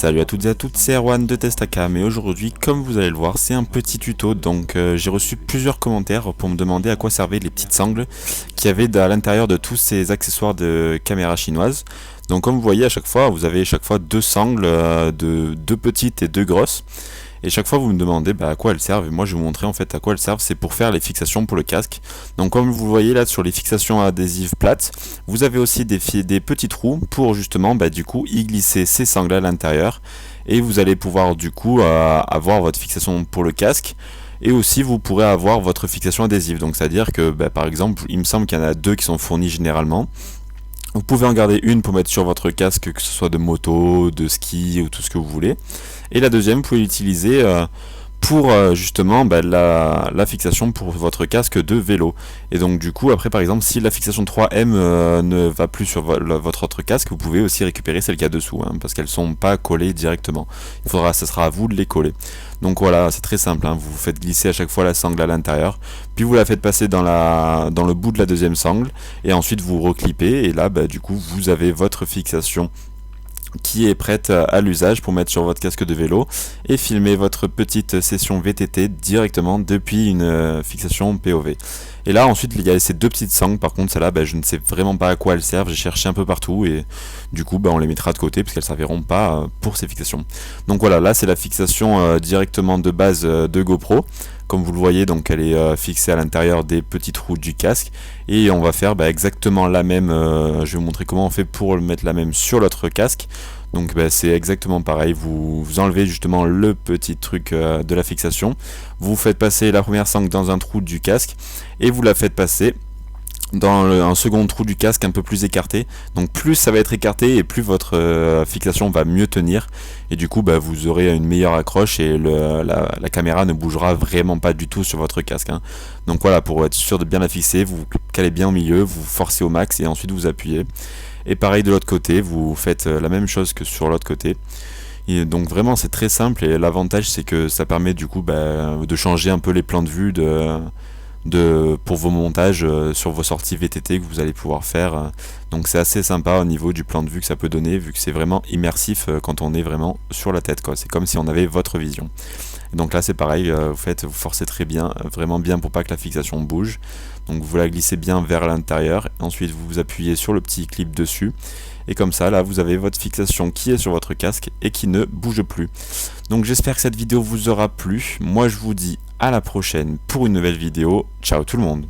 Salut à toutes et à toutes, c'est Erwan de Testacam et aujourd'hui, comme vous allez le voir, c'est un petit tuto. Donc j'ai reçu plusieurs commentaires pour me demander à quoi servaient les petites sangles qu'il y avait à l'intérieur de tous ces accessoires de caméra chinoise. Donc comme vous voyez, à chaque fois, vous avez chaque fois deux sangles, de deux petites et deux grosses. Et chaque fois vous me demandez à quoi elles servent, et moi je vais vous montrer en fait à quoi elles servent. C'est pour faire les fixations pour le casque. Donc comme vous voyez là sur les fixations adhésives plates, vous avez aussi des petits trous pour justement du coup y glisser ces sangles à l'intérieur, et vous allez pouvoir du coup avoir votre fixation pour le casque. Et aussi vous pourrez avoir votre fixation adhésive, donc c'est à dire que par exemple il me semble qu'il y en a deux qui sont fournis généralement. Vous pouvez en garder une pour mettre sur votre casque, que ce soit de moto, de ski ou tout ce que vous voulez. Et la deuxième, vous pouvez l'utiliser pour justement la fixation pour votre casque de vélo. Et donc du coup, après par exemple, si la fixation 3M ne va plus sur votre autre casque, vous pouvez aussi récupérer celle qu'il y a dessous, parce qu'elles sont pas collées directement. Ce sera à vous de les coller. Donc voilà, c'est très simple, vous faites glisser à chaque fois la sangle à l'intérieur, puis vous la faites passer dans le bout de la deuxième sangle, et ensuite vous reclippez, et là du coup vous avez votre fixation qui est prête à l'usage pour mettre sur votre casque de vélo et filmer votre petite session VTT directement depuis une fixation POV. Et là ensuite il y a ces deux petites sangles, par contre celle-là je ne sais vraiment pas à quoi elles servent, j'ai cherché un peu partout et du coup on les mettra de côté parce qu'elles ne serviront pas pour ces fixations. Donc voilà, là c'est la fixation directement de base de GoPro. Comme vous le voyez, donc elle est fixée à l'intérieur des petits trous du casque, et on va faire exactement la même. Je vais vous montrer comment on fait pour mettre la même sur l'autre casque. Donc c'est exactement pareil, vous enlevez justement le petit truc de la fixation, vous faites passer la première sangle dans un trou du casque et vous la faites passer dans un second trou du casque un peu plus écarté. Donc plus ça va être écarté et plus votre fixation va mieux tenir, et du coup vous aurez une meilleure accroche et la caméra ne bougera vraiment pas du tout sur votre casque. Donc voilà, pour être sûr de bien la fixer, vous calez bien au milieu, vous forcez au max et ensuite vous appuyez. Et pareil de l'autre côté, vous faites la même chose que sur l'autre côté. Et donc vraiment c'est très simple, et l'avantage c'est que ça permet du coup de changer un peu les plans de vue pour vos montages sur vos sorties VTT que vous allez pouvoir faire. Donc c'est assez sympa au niveau du plan de vue que ça peut donner, vu que c'est vraiment immersif quand on est vraiment sur la tête, c'est comme si on avait votre vision. Et donc là c'est pareil, vous forcez très bien, vraiment bien pour pas que la fixation bouge. Donc vous la glissez bien vers l'intérieur, ensuite vous appuyez sur le petit clip dessus, et comme ça là vous avez votre fixation qui est sur votre casque et qui ne bouge plus. Donc j'espère que cette vidéo vous aura plu. Moi je vous dis à la prochaine pour une nouvelle vidéo. Ciao tout le monde.